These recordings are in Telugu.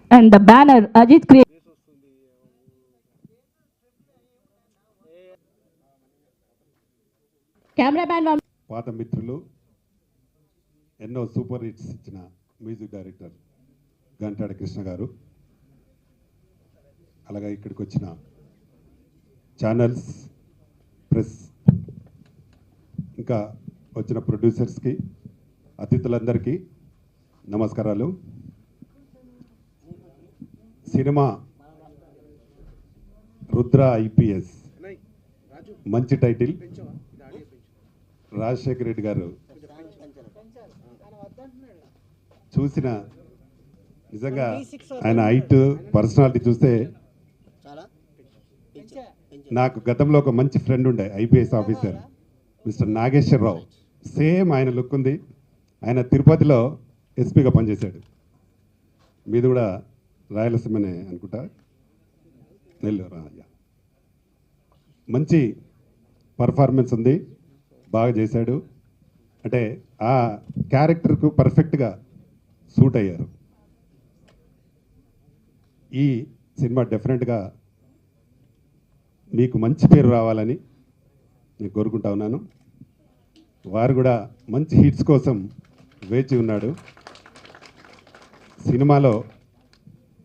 And the banner Ajit created. Cameraman. పాత మిత్రులు ఎన్నో సూపర్ హిట్స్ ఇచ్చిన మ్యూజిక్ డైరెక్టర్ గంటాడ కృష్ణ గారు, అలాగే ఇక్కడికి వచ్చిన ఛానల్స్, ప్రెస్, ఇంకా వచ్చిన ప్రొడ్యూసర్స్కి, అతిథులందరికీ నమస్కారాలు. సినిమా రుద్ర ఐపీఎస్ మంచి టైటిల్. రాజశేఖర రెడ్డి గారు చూసిన నిజంగా ఆయన హైట్, పర్సనాలిటీ చూస్తే నాకు గతంలో ఒక మంచి ఫ్రెండ్ ఉండే IPS officer mister Nageswara Rao. Same ఆయన లుక్ ఉంది. ఆయన తిరుపతిలో ఎస్పీగా పనిచేశాడు. మీది కూడా రాయలసీమనే అనుకుంటా, నెల్లూరు. మంచి పర్ఫార్మెన్స్ ఉంది, బాగా చేశాడు. అంటే ఆ క్యారెక్టర్కు పర్ఫెక్ట్గా సూట్ అయ్యారు. ఈ సినిమా డెఫినెట్గా మీకు మంచి పేరు రావాలని నేను కోరుకుంటా ఉన్నాను. వారు కూడా మంచి హిట్స్ కోసం వేచి ఉన్నాడు. సినిమాలో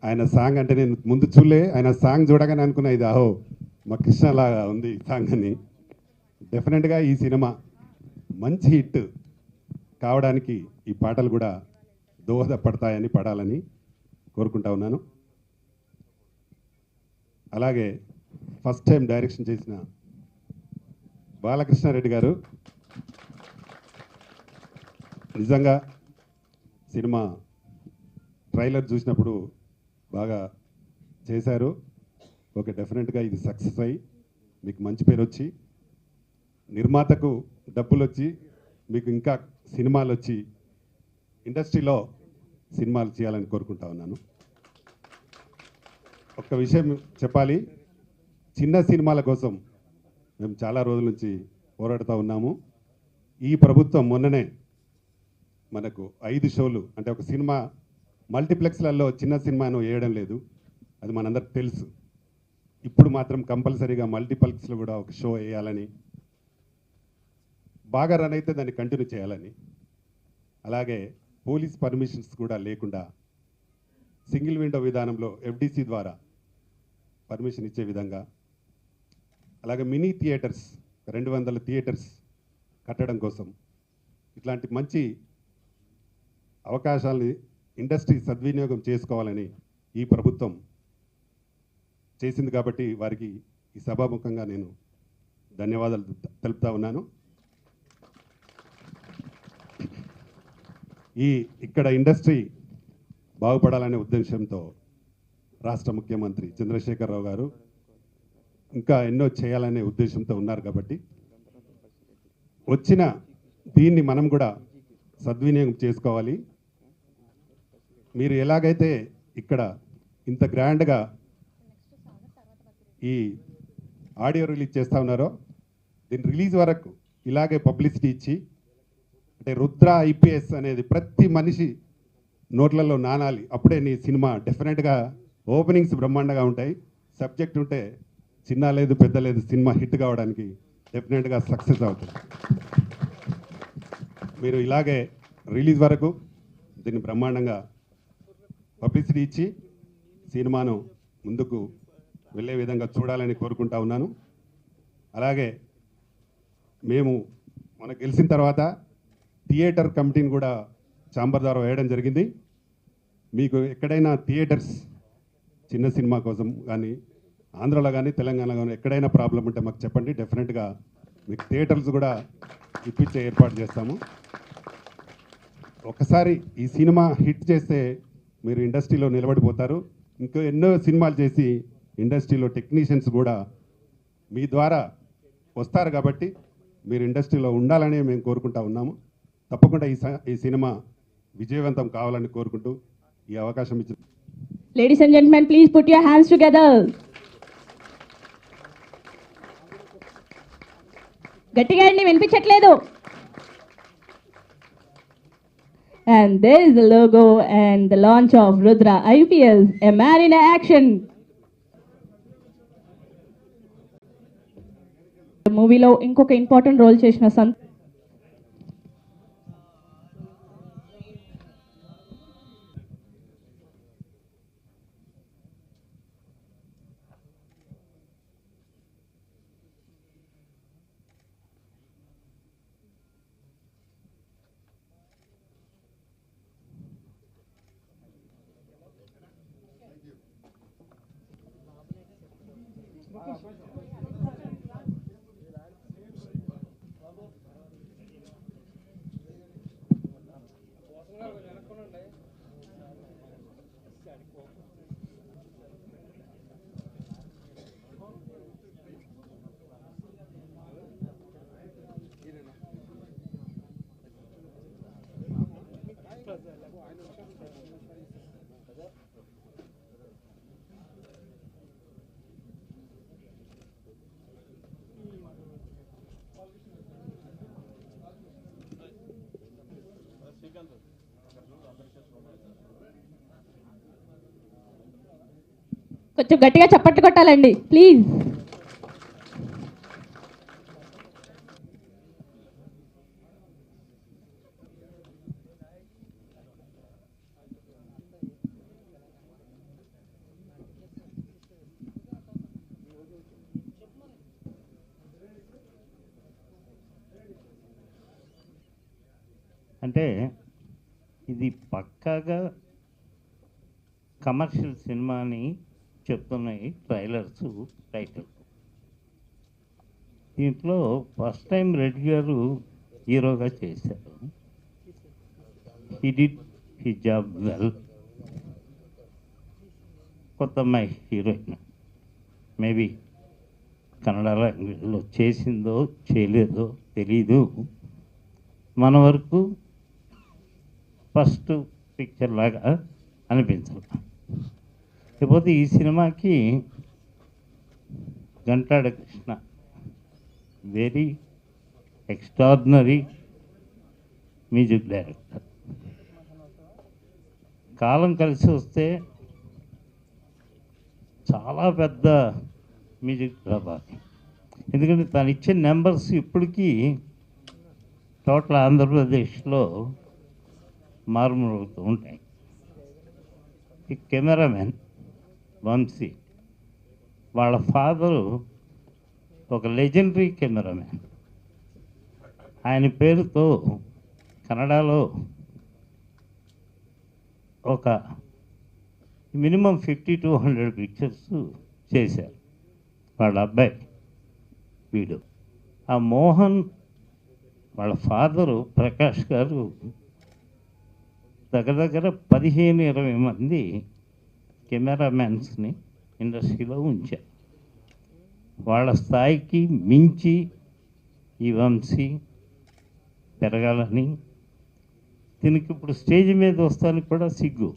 ఆయన సాంగ్ అంటే నేను ముందు చూలే, ఆయన సాంగ్ చూడగానే అనుకున్నా ఇది ఆహో మా కృష్ణలాగా ఉంది సాంగ్ అని. డెఫినెట్గా ఈ సినిమా మంచి హిట్ కావడానికి ఈ పాటలు కూడా దోహదపడతాయని, పడాలని కోరుకుంటా ఉన్నాను. అలాగే ఫస్ట్ టైం డైరెక్షన్ చేసిన బాలకృష్ణారెడ్డి గారు నిజంగా సినిమా ట్రైలర్ చూసినప్పుడు బాగా చేశారు. ఓకే, డెఫినెట్గా ఇది సక్సెస్ అయ్యి మీకు మంచి పేరు వచ్చి, నిర్మాతకు డబ్బులు వచ్చి, మీకు ఇంకా సినిమాలు వచ్చి ఇండస్ట్రీలో సినిమాలు చేయాలని కోరుకుంటా ఉన్నాను. ఒక్క విషయం చెప్పాలి, చిన్న సినిమాల కోసం మేము చాలా రోజుల నుంచి పోరాడుతూ ఉన్నాము. ఈ ప్రభుత్వం మొన్ననే మనకు 5 షోలు, అంటే ఒక సినిమా మల్టీప్లెక్స్లలో చిన్న సినిమాను వేయడం లేదు, అది మనందరికి తెలుసు. ఇప్పుడు మాత్రం కంపల్సరీగా మల్టీప్లెక్స్లో కూడా ఒక షో వేయాలని, బాగా రన్ అయితే దాన్ని కంటిన్యూ చేయాలని, అలాగే పోలీస్ పర్మిషన్స్ కూడా లేకుండా సింగిల్ విండో విధానంలో ఎఫ్డిసి ద్వారా పర్మిషన్ ఇచ్చే విధంగా, అలాగే మినీ థియేటర్స్ 200 థియేటర్స్ కట్టడం కోసం, ఇట్లాంటి మంచి అవకాశాలని ఇండస్ట్రీ సద్వినియోగం చేసుకోవాలని ఈ ప్రభుత్వం చేసింది. కాబట్టి వారికి ఈ సభాముఖంగా నేను ధన్యవాదాలు తెలుపుతా ఉన్నాను. ఇక్కడ ఇండస్ట్రీ బాగుపడాలనే ఉద్దేశంతో రాష్ట్ర ముఖ్యమంత్రి చంద్రశేఖరరావు గారు ఇంకా ఎన్నో చేయాలనే ఉద్దేశంతో ఉన్నారు. కాబట్టి వచ్చిన దీన్ని మనం కూడా సద్వినియోగం చేసుకోవాలి. మీరు ఎలాగైతే ఇక్కడ ఇంత గ్రాండ్గా ఈ ఆడియో రిలీజ్ చేస్తూ ఉన్నారో, దీని రిలీజ్ వరకు ఇలాగే పబ్లిసిటీ ఇచ్చి, అంటే రుద్ర ఐపీఎస్ అనేది ప్రతి మనిషి నోట్లలో నానాలి. అప్పుడే నీ సినిమా డెఫినెట్గా ఓపెనింగ్స్ బ్రహ్మాండంగా ఉంటాయి. సబ్జెక్ట్ ఉంటే చిన్న లేదు పెద్ద లేదు, సినిమా హిట్ కావడానికి డెఫినెట్గా సక్సెస్ అవుతుంది. మీరు ఇలాగే రిలీజ్ వరకు దీన్ని బ్రహ్మాండంగా పబ్లిసిటీ ఇచ్చి సినిమాను ముందుకు వెళ్ళే విధంగా చూడాలని కోరుకుంటా ఉన్నాను. అలాగే మేము మనకు గెలిచిన తర్వాత థియేటర్ కమిటీని కూడా ఛాంబర్ ద్వారా వేయడం జరిగింది. మీకు ఎక్కడైనా థియేటర్స్ చిన్న సినిమా కోసం కానీ ఆంధ్రలో కానీ తెలంగాణలో కానీ ఎక్కడైనా ప్రాబ్లం ఉంటే మాకు చెప్పండి. డెఫినెట్గా మీకు థియేటర్స్ కూడా ఇప్పించే ఏర్పాటు చేస్తాము. ఒకసారి ఈ సినిమా హిట్ చేస్తే మీరు ఇండస్ట్రీలో నిలబడిపోతారు. ఇంకా ఎన్నో సినిమాలు చేసి ఇండస్ట్రీలో టెక్నీషియన్స్ కూడా మీ ద్వారా వస్తారు. కాబట్టి మీరు ఇండస్ట్రీలో ఉండాలని మేము కోరుకుంటా ఉన్నాము. తప్పకుండా ఈ సినిమా విజయవంతం కావాలని కోరుకుంటూ ఈ అవకాశం ఇచ్చిన Ladies and gentlemen, please put your hands together. గట్టిగా అండి, వినిపించట్లేదు. And there is the logo and the launch of Rudra IPS, a man in action. మూవీలో ఇంకొక ఇంపార్టెంట్ రోల్ చేసిన కొంచెం గట్టిగా చప్పట్లు కొట్టాలండి ప్లీజ్. అంటే ఇది పక్కాగా కమర్షియల్ సినిమా అని చెప్తున్నాయి ట్రైలర్స్, టైటిల్. దీంట్లో ఫస్ట్ టైం రెడ్డి గారు హీరోగా చేశారు. He did he job well. కొత్త అమ్మాయి హీరోయిన్, మేబీ కన్నడ లాంగ్వేజ్లో చేసిందో చేయలేదో తెలీదు. మన వరకు ఫస్ట్ పిక్చర్ లాగా అనిపించాలి. లేకపోతే ఈ సినిమాకి Ghantadi Krishna very extraordinary music director. కాలం కలిసి వస్తే చాలా పెద్ద మ్యూజిక్ రావాలి. ఎందుకంటే తను ఇచ్చే నెంబర్స్ ఇప్పటికీ టోటల్ ఆంధ్రప్రదేశ్లో మారుమరుగుతూ ఉంటాయి. ఈ కెమెరామెన్ వంశీ, వాళ్ళ ఫాదరు ఒక లెజెండరీ కెమెరామెన్. ఆయన పేరుతో కన్నడలో ఒక మినిమం 50 to 100 పిక్చర్స్ చేశారు. వాళ్ళ అబ్బాయి వీడు. ఆ మోహన్ వాళ్ళ ఫాదరు ప్రకాష్ గారు దగ్గర 15-20 మంది కెమెరామ్యాన్స్ని ఇండస్ట్రీలో ఉంచారు. వాళ్ళ స్థాయికి మించి ఈ వంశీ పెరగాలని, దీనికి ఇప్పుడు స్టేజ్ మీద వస్తానికి కూడా సిగ్గు.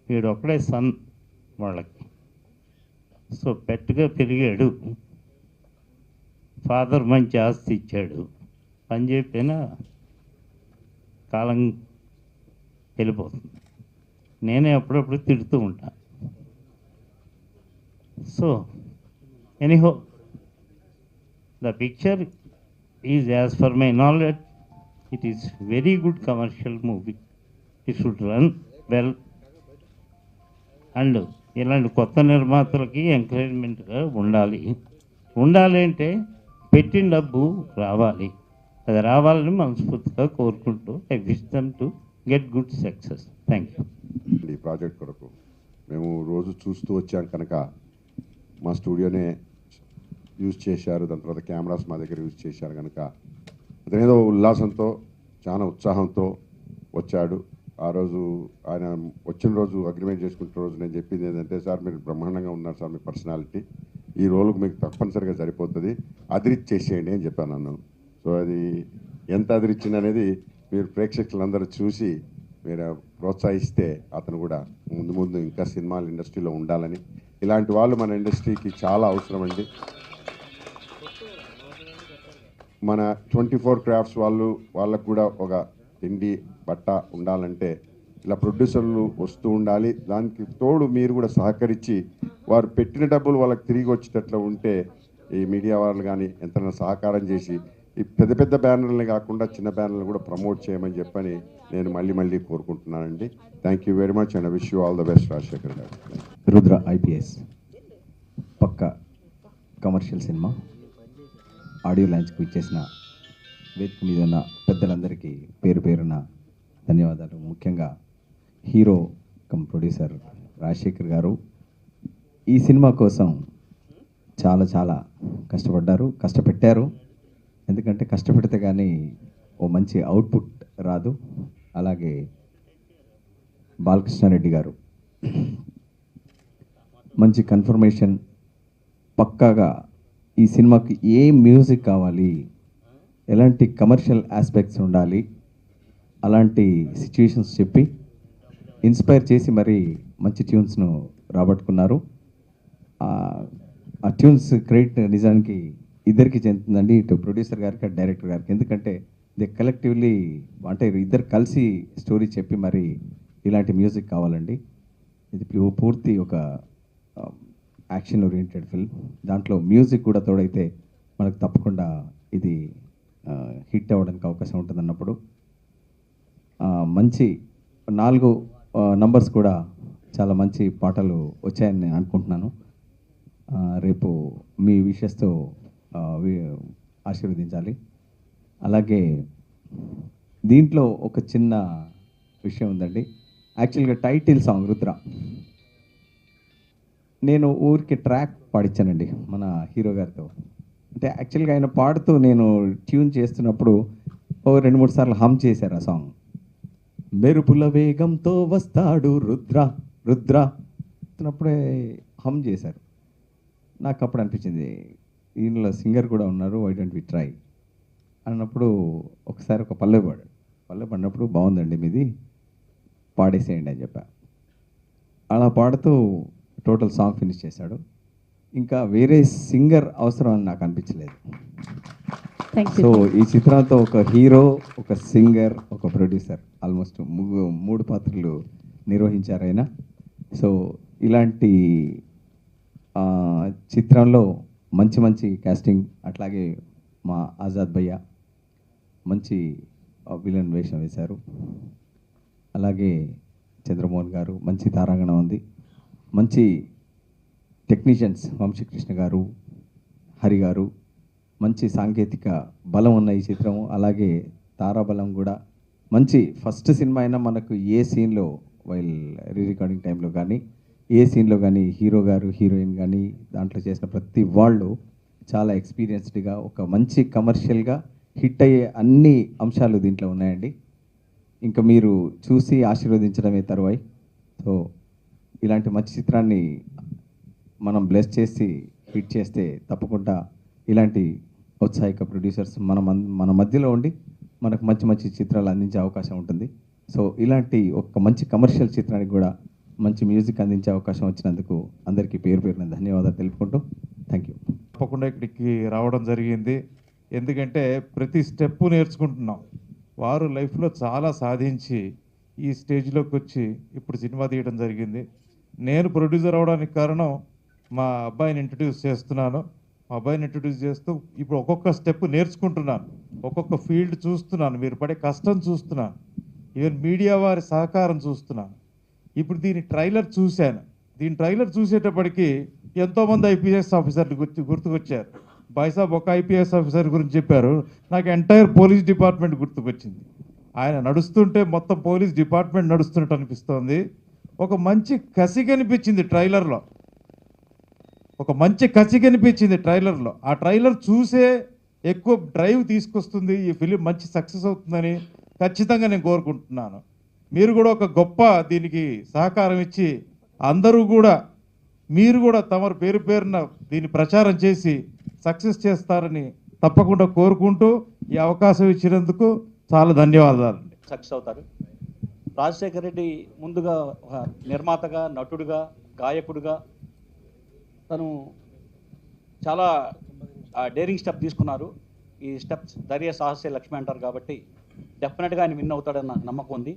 వీడు ఒక్కడే సన్ వాళ్ళకి. సో పెట్టుగా పెరిగాడు. ఫాదర్ మంచి ఆస్తి ఇచ్చాడు. పని చెప్పినా కాలం వెళ్ళిపోతుంది. నేనే అప్పుడప్పుడు తిడుతూ ఉంటాను. So anyhow the picture is as for my knowledge it is very good commercial movie. It should run well. And ఇలాంటి కొత్త నిర్మాతలకి ఎంకరేజ్మెంట్గా ఉండాలి. ఉండాలి అంటే పెట్టిన డబ్బు రావాలి. అది రావాలని మనస్ఫూర్తిగా కోరుకుంటూ I wish them to get good success. Thank you. ఈ ప్రాజెక్ట్ కొరకు మేము రోజు చూస్తూ వచ్చాం కనుక మా స్టూడియోనే యూజ్ చేశారు. దాని తర్వాత కెమెరాస్ మా దగ్గర యూజ్ చేశారు కనుక అతనేదో ఉల్లాసంతో చాలా ఉత్సాహంతో వచ్చాడు. ఆ రోజు ఆయన వచ్చిన రోజు అగ్రిమెంట్ చేసుకుంటున్న రోజు నేను చెప్పింది ఏంటంటే, సార్ మీరు బ్రహ్మాండంగా ఉన్నారు సార్, మీ పర్సనాలిటీ ఈ రోల్కి మీకు తప్పనిసరిగా సరిపోతుంది, అదిరిచ్చేసేయండి అని చెప్పాను నన్ను. సో అది ఎంత అదిరిచ్చింది అనేది మీరు ప్రేక్షకులందరూ చూసి మీరు ప్రోత్సహిస్తే అతను కూడా ముందు ముందు ఇంకా సినిమాల ఇండస్ట్రీలో ఉండాలని, ఇలాంటి వాళ్ళు మన ఇండస్ట్రీకి చాలా అవసరం అండి. మన 24 క్రాఫ్ట్స్ వాళ్ళకు కూడా ఒక తిండి బట్ట ఉండాలంటే ఇలా ప్రొడ్యూసర్లు వస్తూ ఉండాలి. దానికి తోడు మీరు కూడా సహకరించి వారు పెట్టిన డబ్బులు వాళ్ళకి తిరిగి వచ్చేటట్లు ఉంటే ఈ మీడియా వాళ్ళు కానీ ఎంతైనా సహకారం చేసి ఈ పెద్ద పెద్ద బ్యానర్లే కాకుండా చిన్న బ్యానర్లు కూడా ప్రమోట్ చేయమని చెప్పని నేను మళ్ళీ కోరుకుంటున్నానండి. Thank you very much and wish you all the best Rajasekhar గారు. రుద్ర ఐపీఎస్ పక్క కమర్షియల్ సినిమా ఆడియో లాంచ్కి ఇచ్చేసిన వేదిక మీద ఉన్న పెద్దలందరికీ పేరు పేరున ధన్యవాదాలు. ముఖ్యంగా హీరో కమ్ ప్రొడ్యూసర్ రాజశేఖర్ గారు ఈ సినిమా కోసం చాలా కష్టపెట్టారు. ఎందుకంటే కష్టపెడితే కానీ ఓ మంచి అవుట్పుట్ రాదు. అలాగే బాలకృష్ణారెడ్డి గారు మంచి కన్ఫర్మేషన్, పక్కాగా ఈ సినిమాకి ఏ మ్యూజిక్ కావాలి, ఎలాంటి కమర్షియల్ ఆస్పెక్ట్స్ ఉండాలి, అలాంటి సిచ్యువేషన్స్ చెప్పి ఇన్స్పైర్ చేసి మరి మంచి ట్యూన్స్ను రాబట్టుకున్నారు. ఆ ట్యూన్స్ క్రెడిట్ నిజానికి ఇద్దరికి చెందుతుందండి, ఇటు ప్రొడ్యూసర్ గారికి అటు డైరెక్టర్ గారికి. ఎందుకంటే దే కలెక్టివ్లీ అంటే ఇద్దరు కలిసి స్టోరీ చెప్పి మరి ఇలాంటి మ్యూజిక్ కావాలండి. ఇది పూర్తి ఒక యాక్షన్ ఓరియంటెడ్ ఫిల్మ్. దాంట్లో మ్యూజిక్ కూడా తోడైతే మనకు తప్పకుండా ఇది హిట్ అవ్వడానికి అవకాశం ఉంటుంది అన్నప్పుడు మంచి 4 నంబర్స్ కూడా చాలా మంచి పాటలు వచ్చాయని నేను అనుకుంటున్నాను. రేపు మీ విషెస్తో ఆశీర్వదించాలి. అలాగే దీంట్లో ఒక చిన్న విషయం ఉందండి. యాక్చువల్గా టైటిల్ సాంగ్ రుద్ర నేను ఊరికి ట్రాక్ పాడించానండి మన హీరో గారితో. అంటే యాక్చువల్గా ఆయన పాడుతూ నేను ట్యూన్ చేస్తున్నప్పుడు 2-3 సార్లు హమ్ చేశారు ఆ సాంగ్. మెరుపుల వేగంతో వస్తాడు రుద్ర రుద్ర అన్నప్పుడే హమ్ చేశారు. నాకు అప్పుడు అనిపించింది దీనిలో సింగర్ కూడా ఉన్నారు, వై డోంట్ వి ట్రై అన్నప్పుడు ఒకసారి ఒక పల్లె పాడినప్పుడు బాగుందండి మీది, పాడేసేయండి అని చెప్పా. అలా పాడుతూ టోటల్ సాంగ్ ఫినిష్ చేశాడు. ఇంకా వేరే సింగర్ అవసరం అని నాకు అనిపించలేదు. సో ఈ చిత్రంతో ఒక హీరో, ఒక సింగర్, ఒక ప్రొడ్యూసర్ ఆల్మోస్ట్ 3 పాత్రలు నిర్వహించారు ఆయన. సో ఇలాంటి చిత్రంలో మంచి కాస్టింగ్, అట్లాగే మా ఆజాద్ భయ్య మంచి విలన్ వేషం వేశారు. అలాగే చంద్రమోహన్ గారు మంచి తారాగణం ఉంది. మంచి టెక్నీషియన్స్ వంశీకృష్ణ గారు, హరి గారు, మంచి సాంకేతిక బలం ఉన్న ఈ చిత్రం. అలాగే తారాబలం కూడా మంచి. ఫస్ట్ సినిమా అయినా మనకు ఏ సీన్లో వైల్ రికార్డింగ్ టైంలో కానీ ఏ సీన్లో కానీ హీరో గారు, హీరోయిన్ కానీ దాంట్లో చేసిన ప్రతి వాళ్ళు చాలా ఎక్స్పీరియన్స్డ్గా ఒక మంచి కమర్షియల్గా హిట్ అయ్యే అన్ని అంశాలు దీంట్లో ఉన్నాయండి. ఇంకా మీరు చూసి ఆశీర్వదించడమే తరువాయి. సో ఇలాంటి మంచి చిత్రాన్ని మనం బ్లెస్ చేసి హిట్ చేస్తే తప్పకుండా ఇలాంటి ఔత్సాహిక ప్రొడ్యూసర్స్ మన మధ్యలో ఉండి మనకు మంచి చిత్రాలు అందించే అవకాశం ఉంటుంది. సో ఇలాంటి ఒక మంచి కమర్షియల్ చిత్రానికి కూడా మంచి మ్యూజిక్ అందించే అవకాశం వచ్చినందుకు అందరికీ పేరున ధన్యవాదాలు తెలుపుకుంటూ థ్యాంక్ యూ. తప్పకుండా ఇక్కడికి రావడం జరిగింది. ఎందుకంటే ప్రతి స్టెప్పు నేర్చుకుంటున్నాం. వారు లైఫ్లో చాలా సాధించి ఈ స్టేజ్లోకి వచ్చి ఇప్పుడు సినిమా తీయడం జరిగింది. నేను ప్రొడ్యూసర్ అవడానికి కారణం మా అబ్బాయిని ఇంట్రడ్యూస్ చేస్తున్నాను. మా అబ్బాయిని ఇంట్రడ్యూస్ చేస్తూ ఇప్పుడు ఒక్కొక్క స్టెప్ నేర్చుకుంటున్నాను, ఒక్కొక్క ఫీల్డ్ చూస్తున్నాను, మీరు పడే కష్టం చూస్తున్నాను, ఈవెన్ మీడియా వారి సహకారం చూస్తున్నాను. ఇప్పుడు దీని ట్రైలర్ చూశాను. దీని ట్రైలర్ చూసేటప్పటికి ఎంతోమంది ఐపీఎస్ ఆఫీసర్లు గుర్తుకొచ్చారు. బాయ్సాబ్ ఒక ఐపీఎస్ ఆఫీసర్ గురించి చెప్పారు, నాకు ఎంటైర్ పోలీస్ డిపార్ట్మెంట్ గుర్తుకొచ్చింది. ఆయన నడుస్తుంటే మొత్తం పోలీస్ డిపార్ట్మెంట్ నడుస్తున్నట్టు అనిపిస్తోంది. ఒక మంచి కసి కనిపించింది ట్రైలర్లో, ఒక మంచి కసి కనిపించింది ట్రైలర్లో. ఆ ట్రైలర్ చూసే ఎక్కువ డ్రైవ్ తీసుకొస్తుంది. ఈ ఫిలిం మంచి సక్సెస్ అవుతుందని ఖచ్చితంగా నేను కోరుకుంటున్నాను. మీరు కూడా ఒక గొప్ప దీనికి సహకారం ఇచ్చి అందరూ కూడా మీరు కూడా తమరు పేరున దీన్ని ప్రచారం చేసి సక్సెస్ చేస్తారని తప్పకుండా కోరుకుంటూ ఈ అవకాశం ఇచ్చినందుకు చాలా ధన్యవాదాలు. సక్సెస్ అవుతారు. రాజశేఖర్ రెడ్డి ముందుగా ఒక నిర్మాతగా, నటుడుగా, గాయకుడుగా తను చాలా డేరింగ్ స్టెప్ తీసుకున్నారు. ఈ స్టెప్స్ ధైర్య సాహసే లక్ష్మి అంటారు కాబట్టి డెఫినెట్గా ఆయన విన్ అవుతాడన్న నమ్మకం ఉంది.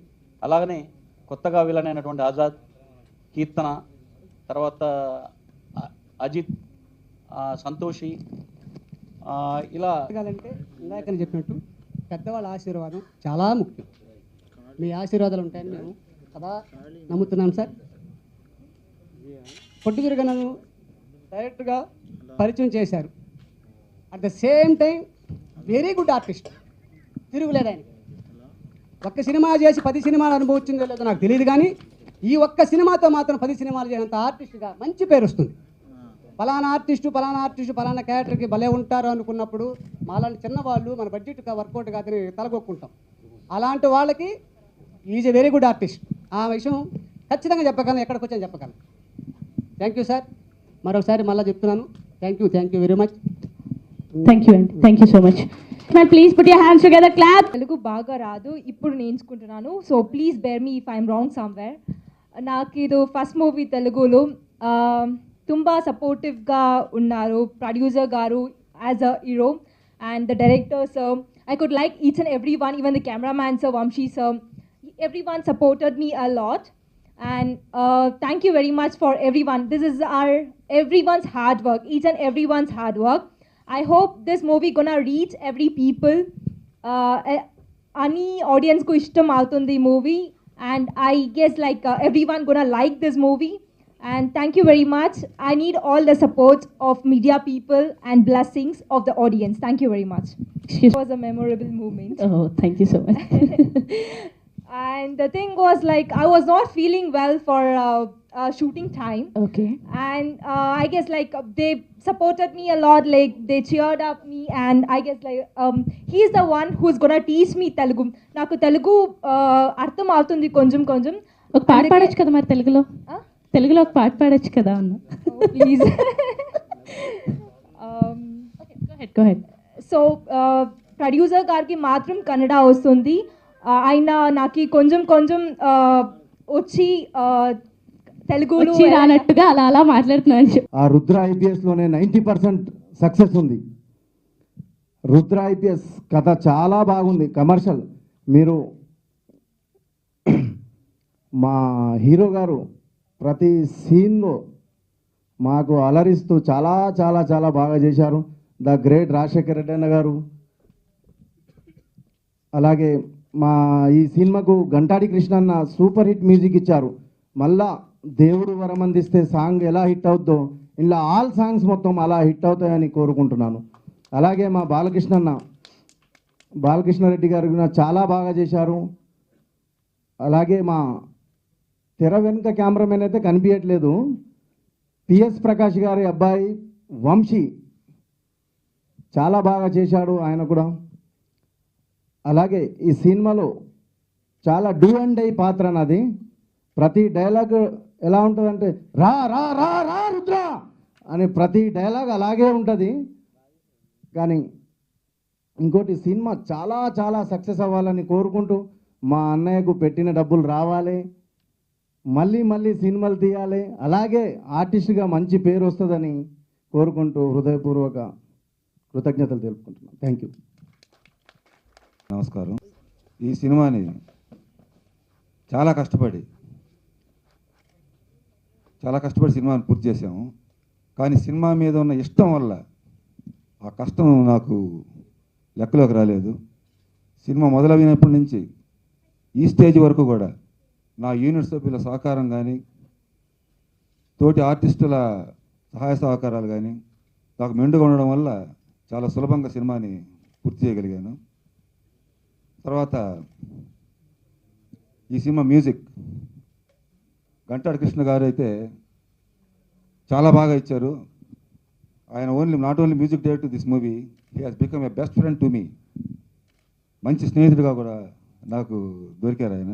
అలాగనే కొత్తగా విలన్ అయినటువంటి ఆజాద్, కీర్తన, తర్వాత అజిత్, సంతోషి, ఇలా అంటే ఇందాక చెప్పినట్టు పెద్దవాళ్ళ ఆశీర్వాదం చాలా ముఖ్యం. మీ ఆశీర్వాదాలు ఉంటాయని మేము కదా నమ్ముతున్నాను సార్. పొట్టుదురుగా నన్ను డైరెక్ట్గా పరిచయం చేశారు. At the same time very good artist, తిరుగులేదు ఆయన. ఒక్క సినిమా చేసి 10 సినిమాలు అనుభవించిందో లేదో నాకు తెలియదు, కానీ ఈ ఒక్క సినిమాతో మాత్రం 10 సినిమాలు చేసినంత ఆర్టిస్ట్గా మంచి పేరు వస్తుంది. పలానా ఆర్టిస్టు పలానా క్యారెక్టర్కి భలే ఉంటారు అనుకున్నప్పుడు మాలాంటి చిన్నవాళ్ళు మన బడ్జెట్ వర్కౌట్ కాదని తలగొక్కుంటాం. అలాంటి వాళ్ళకి is a very good artist. ఆ విషయం ఖచ్చితంగా చెప్పగలను, ఎక్కడికి వచ్చాను చెప్పగలను. Thank you sir. మరొకసారి మళ్ళీ చెప్తున్నాను, thank you very much. Thank you అండి, thank you so much. Please put your hands together, clap. Telugu బాగా రాదు, ఇప్పుడు నేర్చుకుంటున్నాను. So please bear me if I'm wrong somewhere. నాకు ఇది ఫస్ట్ మూవీ తెలుగులో. ತುಂಬ సపోర్టివ్గా ఉన్నారు ప్రొడ్యూసర్ గారు as a hero and the director sir. I could like each and every one, even the cameraman sir, Vamshi sir. Everyone supported me a lot. And thank you very much for everyone. This is everyone's hard work, each and everyone's hard work. I hope this movie gonna reach every people. Any audience ko ishtam avutundi movie, and I guess like everyone gonna like this movie. And thank you very much. I need all the support of media people and blessings of the audience. Thank you very much. It was a memorable moment. Oh, thank you so much. And the thing was like I was not feeling well for shooting time. Okay. And I guess like they supported me a lot, like they cheered up me, and I guess like he's the one who's gonna teach me Telugu. Naku Telugu artham avutundi konjam konjam. ఒక పాట పాడొచ్చు కదా మరి తెలుగులో. తెలుగులో ఒక పాట పాడొచ్చు కదా అన్న. Please. Go ahead. So producer గారికి మాత్రం కన్నడ వస్తుంది. ఆయన నాకు కొంచెం కొంచెం వచ్చి తెలుగులో వచ్చి రానట్టుగా అలా అలా మాట్లాడుతున్నాను. ఆ రుద్ర ఐపీఎస్లోనే 90% సక్సెస్ ఉంది. రుద్ర ఐపీఎస్ కథ చాలా బాగుంది, కమర్షియల్. మీరు మా హీరో గారు ప్రతి సీన్లో మాకు అలరిస్తూ చాలా చాలా చాలా బాగా చేశారు. ద గ్రేట్ రాజశేఖర్ రెడ్డి అన్న గారు. అలాగే మా ఈ సినిమాకు గంటాడి కృష్ణ అన్న సూపర్ హిట్ మ్యూజిక్ ఇచ్చారు. మళ్ళా దేవుడు వరం అందిస్తే సాంగ్ ఎలా హిట్ అవుద్దో ఇలా ఆల్ సాంగ్స్ మొత్తం అలా హిట్ అవుతాయని కోరుకుంటున్నాను. అలాగే మా బాలకృష్ణారెడ్డి గారు చాలా బాగా చేశారు. అలాగే మా తెర వెనుక కెమెరామెన్ అయితే కనిపించట్లేదు, పిఎస్ ప్రకాష్ గారి అబ్బాయి వంశీ చాలా బాగా చేశాడు ఆయన కూడా. అలాగే ఈ సినిమాలో చాలా డూ అండ్ డై పాత్ర నాది. ప్రతి డైలాగ్ ఎలా ఉంటుందంటే రా రా రా రా రుద్ర అని ప్రతి డైలాగ్ అలాగే ఉంటుంది. కానీ ఇంకోటి సినిమా చాలా చాలా సక్సెస్ అవ్వాలని కోరుకుంటూ మా అన్నయ్యకు పెట్టిన డబ్బులు రావాలి, మళ్ళీ మళ్ళీ సినిమాలు తీయాలి, అలాగే ఆర్టిస్ట్గా మంచి పేరు వస్తుందని కోరుకుంటూ హృదయపూర్వక కృతజ్ఞతలు తెలుపుకుంటున్నాను. Thank you. నమస్కారం. ఈ సినిమాని చాలా కష్టపడి సినిమాని పూర్తి చేసాము. కానీ సినిమా మీద ఉన్న ఇష్టం వల్ల ఆ కష్టం నాకు లెక్కలోకి రాలేదు. సినిమా మొదలైనప్పటి నుంచి ఈ స్టేజ్ వరకు కూడా నా యూనిట్ సభ్యుల సహకారం కానీ, తోటి ఆర్టిస్టుల సహాయ సహకారాలు కానీ నాకు మెండుగా ఉండడం వల్ల చాలా సులభంగా సినిమాని పూర్తి చేయగలిగాను. తర్వాత ఈ సినిమా మ్యూజిక్ గంటాడి కృష్ణ గారు అయితే చాలా బాగా ఇచ్చారు. ఆయన not only music director this movie, he has become a best friend to me. మంచి స్నేహితుడిగా కూడా నాకు దొరికారు ఆయన.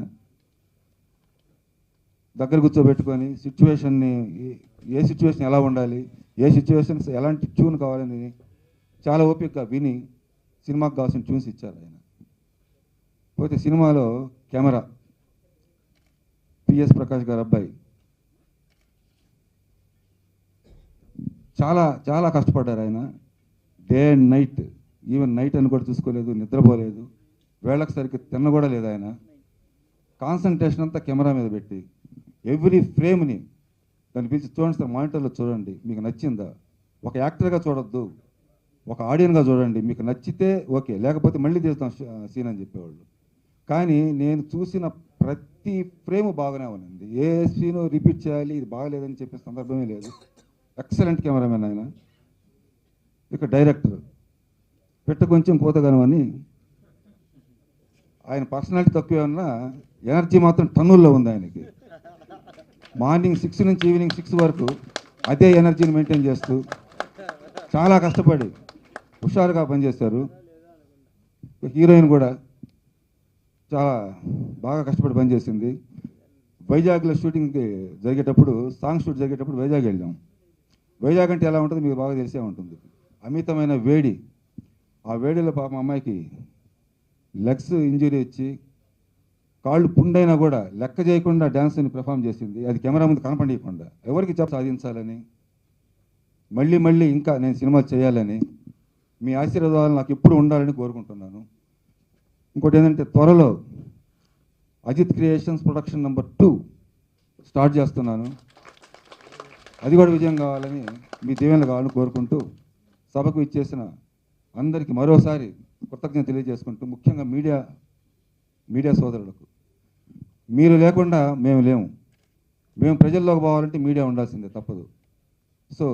దగ్గర కూర్చోబెట్టుకొని సిచ్యువేషన్ని, ఏ సిచ్యువేషన్ ఎలా ఉండాలి, ఏ సిచ్యువేషన్స్ ఎలాంటి ట్యూన్ కావాలని చాలా ఓపికగా విని సినిమాకు కావాల్సిన ట్యూన్స్ ఇచ్చారు ఆయన. పోతే సినిమాలో కెమెరా పిఎస్ ప్రకాష్ గారు అబ్బాయి చాలా చాలా కష్టపడ్డారు ఆయన. Day and night, even night అని కూడా చూసుకోలేదు, నిద్రపోలేదు, వేళకు సరిగ్గా తిన్న కూడా లేదు ఆయన. కాన్సన్ట్రేషన్ అంతా కెమెరా మీద పెట్టి ఎవ్రీ ఫ్రేమ్ని దాన్ని పిలిచి చూడండి సార్, మానిటర్లో చూడండి, మీకు నచ్చిందా, ఒక యాక్టర్గా చూడొద్దు, ఒక ఆడియన్గా చూడండి, మీకు నచ్చితే ఓకే, లేకపోతే మళ్ళీ తీస్తాం సీన్ అని చెప్పేవాళ్ళు. కానీ నేను చూసిన ప్రతి ఫ్రేమ్ బాగానే ఉంది. ఏ సీను రిపీట్ చేయాలి, ఇది బాగలేదని చెప్పే సందర్భమే లేదు. ఎక్సలెంట్ కెమెరామెన్ ఆయన. ఇక డైరెక్టర్ పెట్ట కొంచెం కోతగాను అని, ఆయన పర్సనాలిటీ తక్కువే ఉన్నా ఎనర్జీ మాత్రం టన్నుల్లో ఉంది ఆయనకి. మార్నింగ్ 6 నుంచి ఈవినింగ్ 6 వరకు అదే ఎనర్జీని మెయింటైన్ చేస్తూ చాలా కష్టపడి హుషారుగా పనిచేస్తారు. హీరోయిన్ కూడా చాలా బాగా కష్టపడి పనిచేసింది. వైజాగ్లో షూటింగ్ జరిగేటప్పుడు, సాంగ్ షూట్ జరిగేటప్పుడు వైజాగ్ వెళ్ళాం. వైజాగ్ అంటే ఎలా ఉంటుంది మీకు బాగా తెలిసే ఉంటుంది. అమితమైన వేడి. ఆ వేడిలో పాపం అమ్మాయికి లెగ్స్ ఇంజురీ వచ్చి కాళ్ళు పుండైనా కూడా లెక్క చేయకుండా డ్యాన్స్ని పెర్ఫామ్ చేసింది. అది కెమెరా ముందు కనపడకుండా, ఎవరికి సాధించాలని, మళ్ళీ మళ్ళీ ఇంకా నేను సినిమా చేయాలని, మీ ఆశీర్వాదాలు నాకు ఎప్పుడు ఉండాలని కోరుకుంటున్నాను. ఇంకోటి ఏంటంటే త్వరలో Ajith creations production number 2 start చేస్తున్నాను. అది కూడా విజయం కావాలని, మీ దీవెనలు కావాలని కోరుకుంటూ సభకు ఇచ్చేసిన అందరికీ మరోసారి కృతజ్ఞత తెలియజేసుకుంటూ, ముఖ్యంగా మీడియా సోదరులకు, మీరు లేకుండా మేము లేము. మేము ప్రజల్లోకి పోవాలంటే మీడియా ఉండాల్సిందే, తప్పదు. సో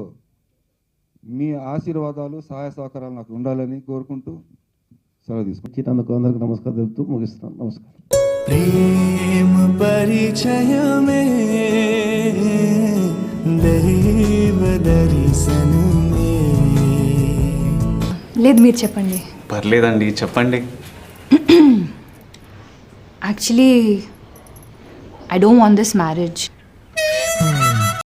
మీ ఆశీర్వాదాలు, సహాయ సహకారాలు నాకు ఉండాలని కోరుకుంటూ సెలవు తీసుకుంటాను. అందరికీ నమస్కారం చెప్తూ ముగిస్తున్నాను. నమస్కారం. ప్రేమ పరిచయమే దైవ దర్శనమే. లేదు, మీరు చెప్పండి. పర్లేదండి, చెప్పండి. Actually I don't want this marriage.